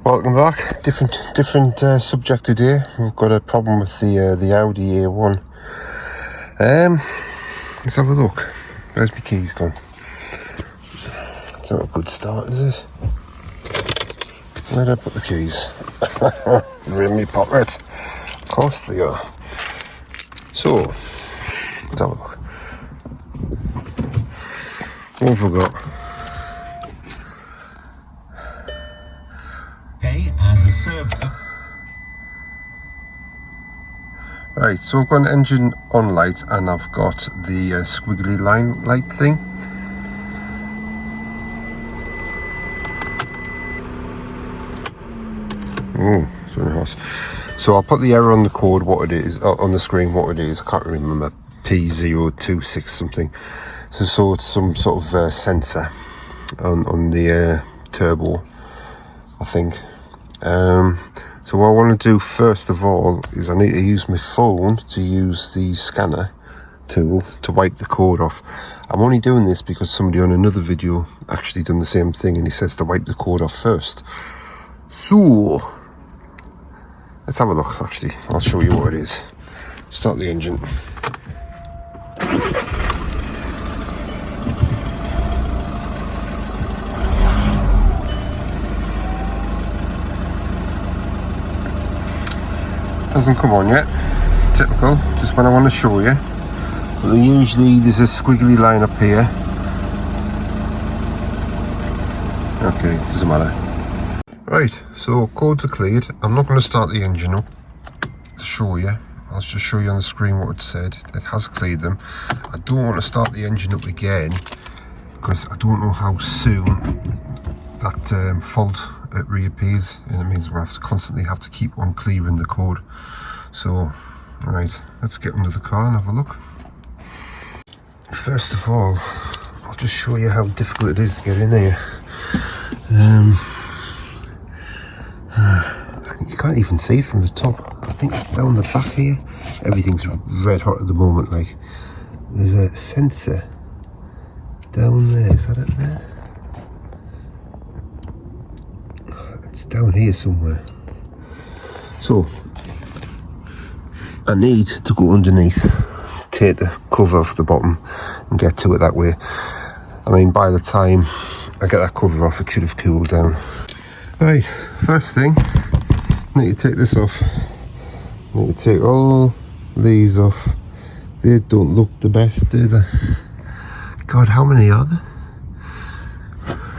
Welcome back. Different subject today. We've got a problem with the Audi A1. Let's have a look. Where's my keys gone? It's not a good start, is it? Where did I put the keys? They're in my pocket. Of course they are. So, let's have a look. What have we got? Right, so I've got an engine on light and I've got the squiggly line light thing. Oh, it's very hot. So I'll put the error on the code, what it is, on the screen, what it is. I can't remember, P026 something. So it's some sort of sensor on the turbo, I think. So what I want to do first of all is I need to use my phone to use the scanner tool to wipe the code off. I'm only doing this because somebody on another video actually done the same thing and he says to wipe the code off first. So let's have a look. Actually, I'll show you what it is. Start the engine. Doesn't come on yet. Typical, just when I want to show you. But usually there's a squiggly line up here. Okay, doesn't matter. Right, so codes are cleared. I'm not going to start the engine up to show you. I'll just show you on the screen what it said. It has cleared them. I don't want to start the engine up again because I don't know how soon that fault it reappears, and it means we have to constantly keep on clearing the code. So, right, let's get under the car and have a look. First of all, I'll just show you how difficult it is to get in here. You can't even see it from the top. I think it's down the back here. Everything's red hot at the moment. Like, there's a sensor down there. Is that it there? It's down here somewhere. So I need to go underneath, take the cover off the bottom and get to it that way. I mean, by the time I get that cover off, it should have cooled down. Right, first thing, need to take this off. Need to take all these off. They don't look the best, do they? God, how many are there?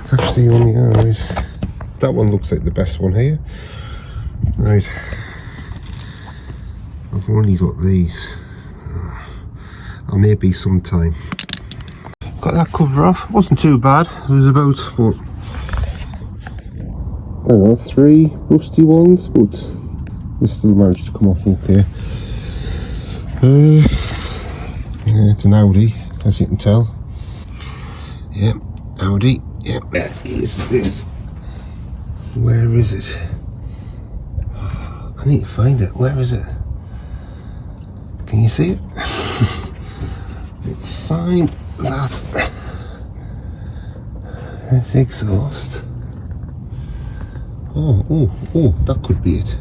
It's actually only, alright. That one looks like the best one here. Right. I've only got these. I may be sometime. Got that cover off. Wasn't too bad. It was about, what, I don't know, 3 rusty ones, but they still managed to come off okay. Yeah, it's an Audi, as you can tell. Yep, Audi. Yep, there is this. Where is it? I need to find it. Where is it? Can you see it? Find that. That's exhaust. Oh, that could be it.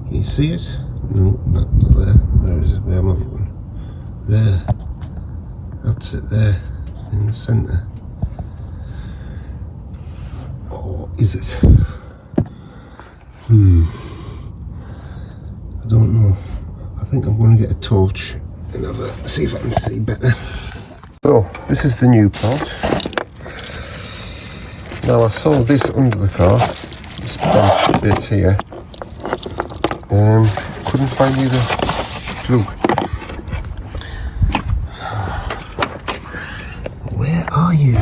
Can you see it? No, not there. Where is it? Where am I looking? There. That's it there. In the centre. Or is it? I don't know. I think I'm going to get a torch and have a see if I can see better. So this is the new part. Now I saw this under the car, this bit here. Couldn't find the other plug. Where are you?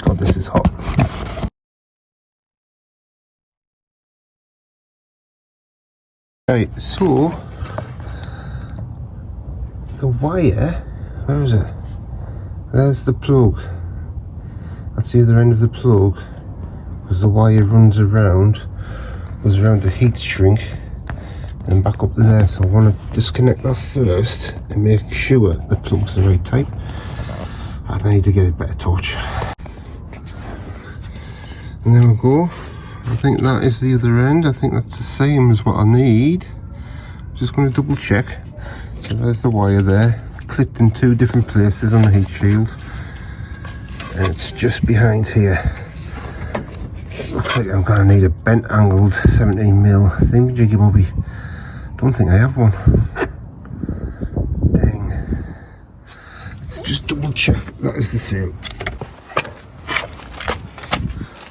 God, this is hot. Right, so the wire, where is it? There's the plug. That's the other end of the plug, because the wire runs around, goes around the heat shrink and back up to there. So I want to disconnect that first and make sure the plug's the right type. I need to get a better torch. And then we'll go I think that is the other end. I think that's the same as what I need. Just going to double check. So there's the wire there, clipped in 2 different places on the heat shield, and it's just behind here. Looks like I'm going to need a bent angled 17mm thingy bobby. Don't think I have one. Dang. Let's just double check that is the same.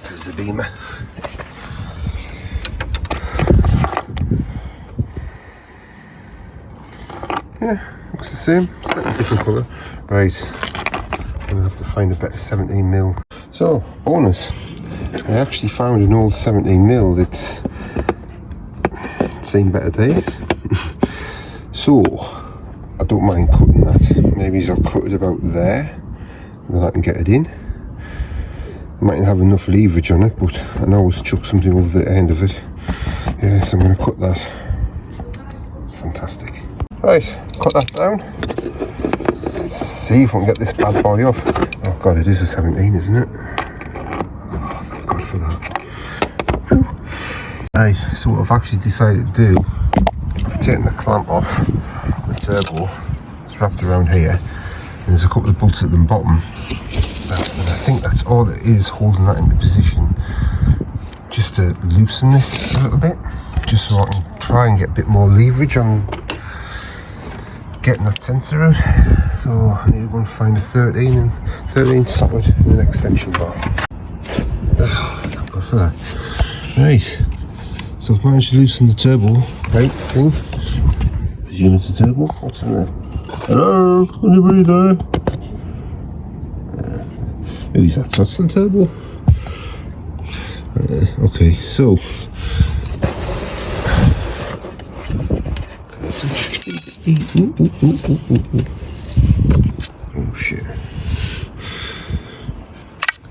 There's the beamer. Yeah, looks the same, slightly different colour. Right, I'm going to have to find a better 17mm. So, bonus. I actually found an old 17mm that's seen better days. So, I don't mind cutting that. Maybe I'll cut it about there, and then I can get it in. Mightn't have enough leverage on it, but I can always chuck something over the end of it. Yeah, so I'm going to cut that. Fantastic. Right, cut that down. Let's see if we can get this bad boy off. Oh god, it is a 17, isn't it? Oh, thank god for that. Whew. Right, so what I've actually decided to do, I've taken the clamp off the turbo. It's wrapped around here. And there's a couple of bolts at the bottom. And I think that's all it is holding that into position. Just to loosen this a little bit. Just so I can try and get a bit more leverage on getting that sensor out. So I need to go and find a 13 solid and an extension bar. Oh, thank God for that. Right, so I've managed to loosen the turbo pipe thing. Presume it's a turbo. What's in there? Hello, anybody there? Maybe that's the turbo. Okay, so oh shit. I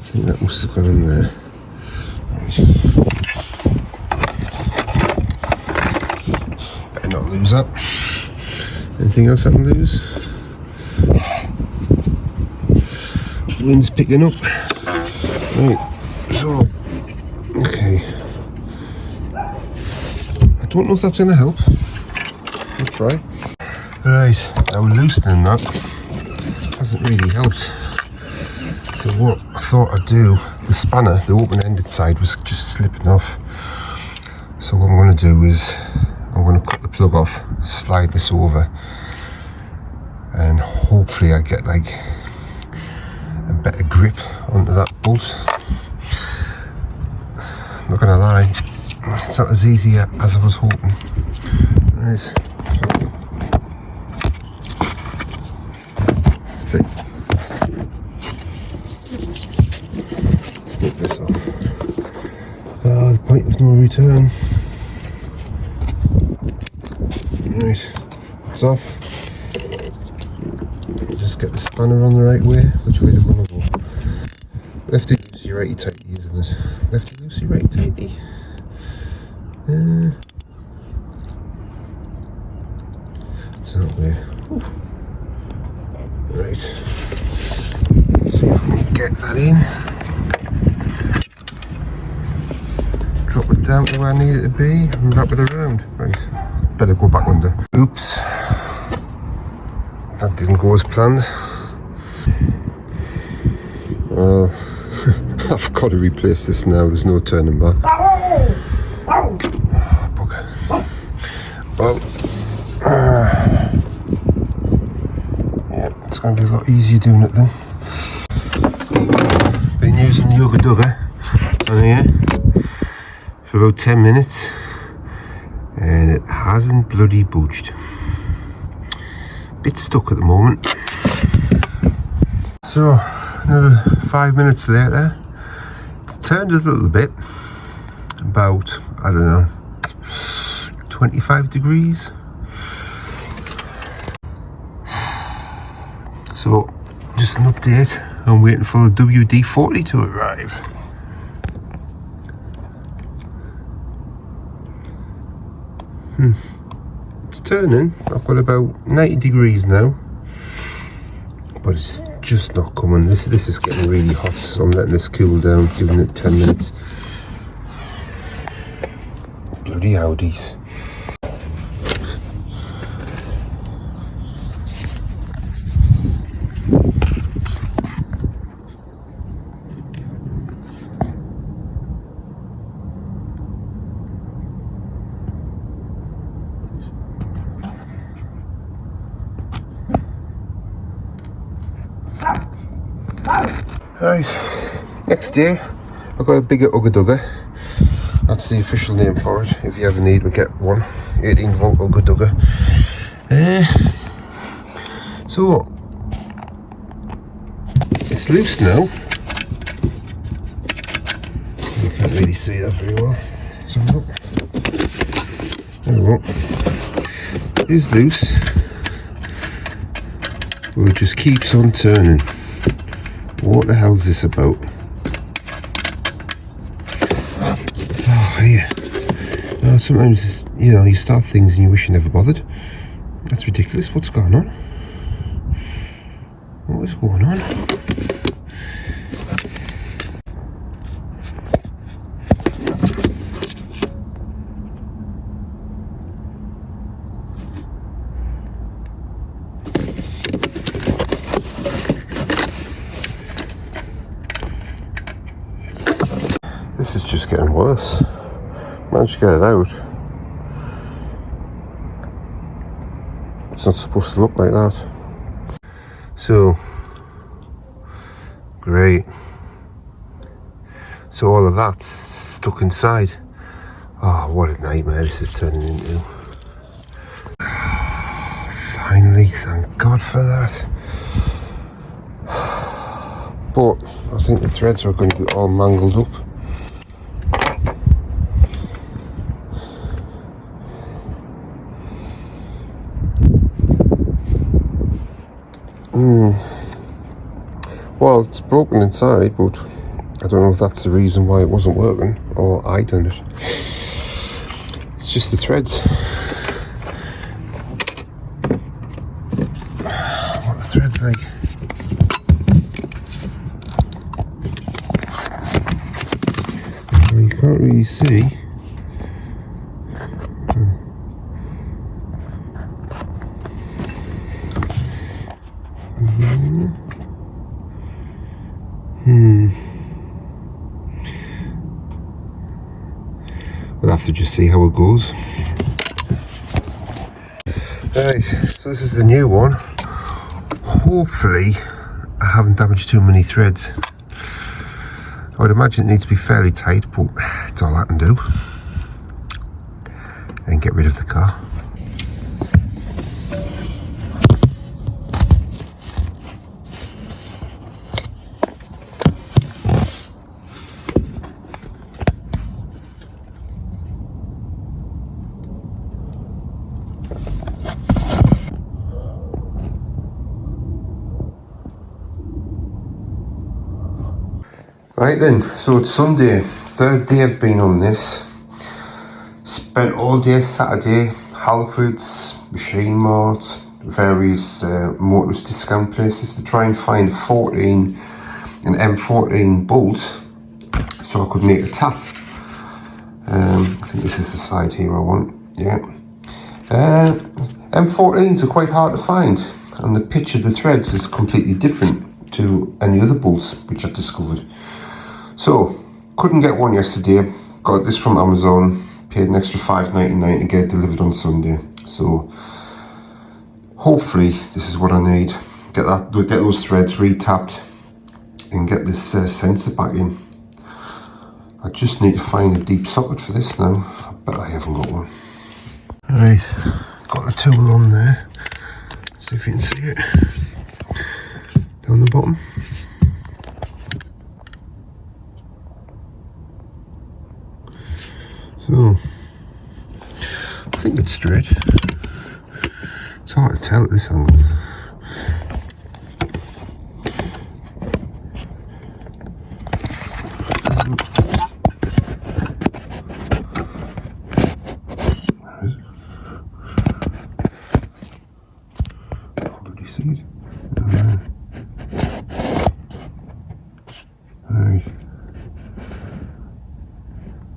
think that must have gone in there. Right. Better not lose that. Anything else I can lose? Wind's picking up. Right, so okay. I don't know if that's going to help. Let's try. Right, now loosening that hasn't really helped. So what I thought I'd do, the spanner, the open-ended side was just slipping off. So what I'm going to do is I'm going to cut the plug off, slide this over, and hopefully I get like a better grip onto that bolt. Not gonna lie, it's not as easy as I was hoping. Right, so snip this off. The point of no return. Right, it's off. Just get the spanner on the right way. Which way do we want to go? Lefty loosey, righty tighty, isn't it? Lefty loosey, righty tighty. It's that way. Ooh. Right. Let's see if we can get that in. Drop it down to where I need it to be and wrap it around. Right. Better go back under. Oops. That didn't go as planned. I've got to replace this now, there's no turning back. Oh, bugger. Well, yeah, it's going to be a lot easier doing it then. Been using the Yoga Dugger on here for about 10 minutes and it hasn't bloody budged. Bit stuck at the moment. So another 5 minutes later, it's turned a little bit, about, I don't know, 25 degrees. So just an update, I'm waiting for the WD-40 to arrive. It's turning. I've got about 90 degrees now, but it's just not coming. This is getting really hot, so I'm letting this cool down, giving it 10 minutes. Bloody Audis. Right, next day I've got a bigger Ugga Dugga. That's the official name for it. If you ever need, we get one 18 volt Ugga Dugga. So it's loose now. You can't really see that very well. So look, there we go. It is loose. Well, it just keeps on turning. What the hell's this about? Oh, yeah. Sometimes, you know, you start things and you wish you never bothered. That's ridiculous. What's going on? What is going on? This is just getting worse. Managed to get it out. It's not supposed to look like that. So, great. So all of that's stuck inside. Oh, what a nightmare this is turning into. Finally, thank God for that. But I think the threads are going to be all mangled up. Well, it's broken inside, but I don't know if that's the reason why it wasn't working, or I done it. It's just the threads. What are the threads like? Well, you can't really see. We'll have to just see how it goes. Right, so this is the new one. Hopefully I haven't damaged too many threads. I would imagine it needs to be fairly tight, but it's all I can do. Then get rid of the car. Right then, so it's Sunday, third day I've been on this. Spent all day Saturday, Halfords, Machine Mart, various motorist discount places to try and find an M14 bolt so I could make a tap. I think this is the side here I want, yeah. M14s are quite hard to find, and the pitch of the threads is completely different to any other bolts which I've discovered. So, couldn't get one yesterday, got this from Amazon, paid an extra $5.99 to get it delivered on Sunday. So, hopefully this is what I need. Get those threads re-tapped and get this sensor back in. I just need to find a deep socket for this now. I bet I haven't got one. Alright, got the tool on there. See if you can see it. Down the bottom. So, I think it's straight. It's hard to tell at this angle. Probably see it. Right.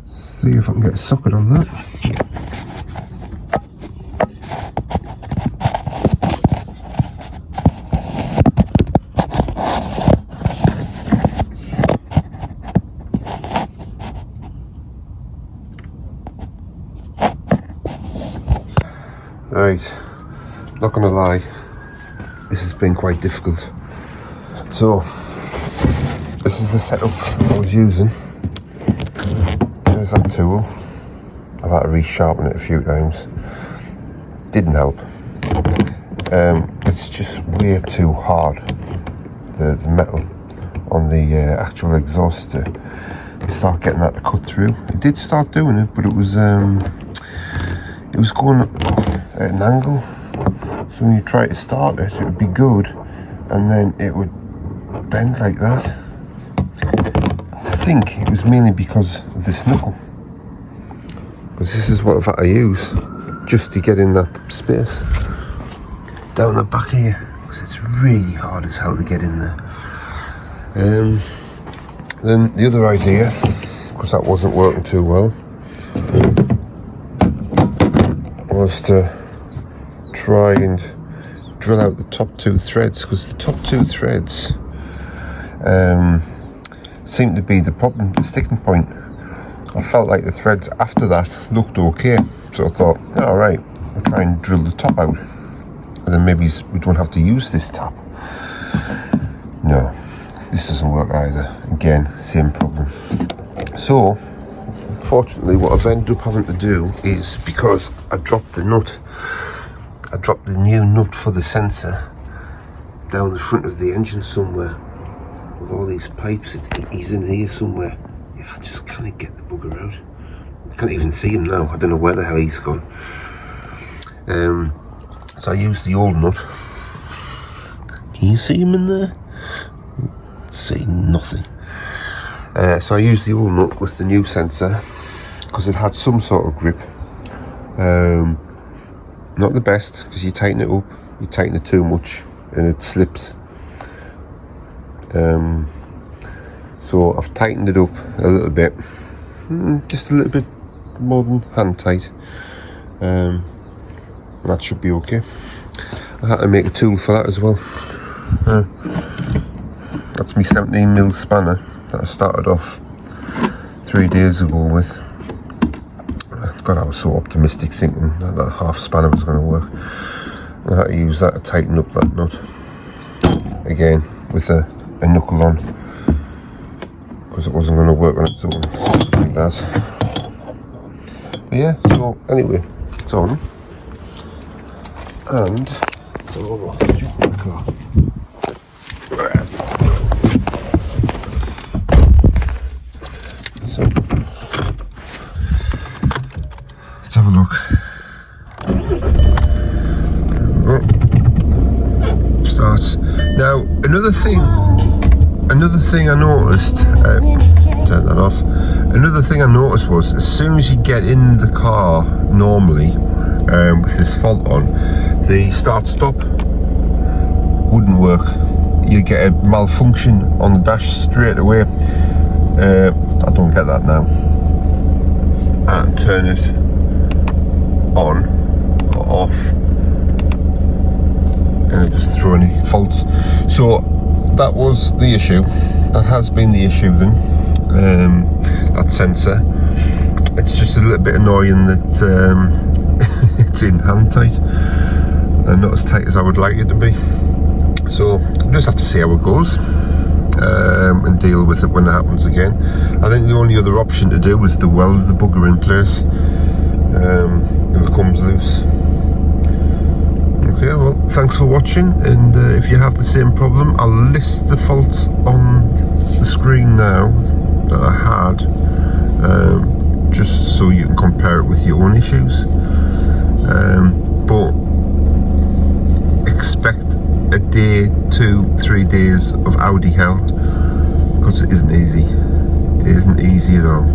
See if I I can get a socket on that. Right, not gonna lie, this has been quite difficult. So, this is the setup I was using. There's that tool. I've had to resharpen it a few times. Didn't help. It's just way too hard, the metal on the actual exhaust to start getting that to cut through. It did start doing it, but it was going off at an angle. So when you try to start it, it would be good, and then it would bend like that. I think it was mainly because of this knuckle, because this is what I've had to use just to get in that space down the back here, because it's really hard as hell to get in there. Then the other idea, because that wasn't working too well, was to try and drill out the top two threads, because the top two threads seemed to be the problem, the sticking point. I felt like the threads after that looked okay, so I thought, alright, I'll try and drill the top out, and then maybe we don't have to use this tap. No, this doesn't work either. Again, same problem. So unfortunately, what I've ended up having to do is, because I dropped the nut, I dropped the new nut for the sensor down the front of the engine somewhere. With all these pipes, he's in here somewhere. Yeah, I just can't get the bugger out. I can't even see him now. I don't know where the hell he's gone. So I used the old nut. Can you see him in there? See nothing. So I used the old nut with the new sensor, because it had some sort of grip. Not the best, because you tighten it up, you tighten it too much and it slips. So I've tightened it up a little bit, just a little bit more than hand tight. That should be okay. I had to make a tool for that as well. That's my 17mm spanner that I started off 3 days ago with. God, I was so optimistic thinking that that half spanner was going to work. I had to use that to tighten up that nut again with a knuckle on, because it wasn't going to work on its own like that. But yeah, so anyway, it's on, and so I'll jump in the car. So let's have a look. Starts now. Another thing I noticed. Turn that off. Another thing I noticed was, as soon as you get in the car normally, with this fault on, the start-stop wouldn't work. You get a malfunction on the dash straight away. I don't get that now. And turn it on or off, and it doesn't throw any faults. So that was the issue. That has been the issue then. That sensor. It's just a little bit annoying that it's in hand tight and not as tight as I would like it to be. So I just have to see how it goes, and deal with it when it happens again. I think the only other option to do is to weld the bugger in place if it comes loose. Okay, well, thanks for watching, and if you have the same problem, I'll list the faults on the screen now that I had, just so you can compare it with your own issues. But expect a day, 2-3 days of Audi hell, because it isn't easy. It isn't easy at all.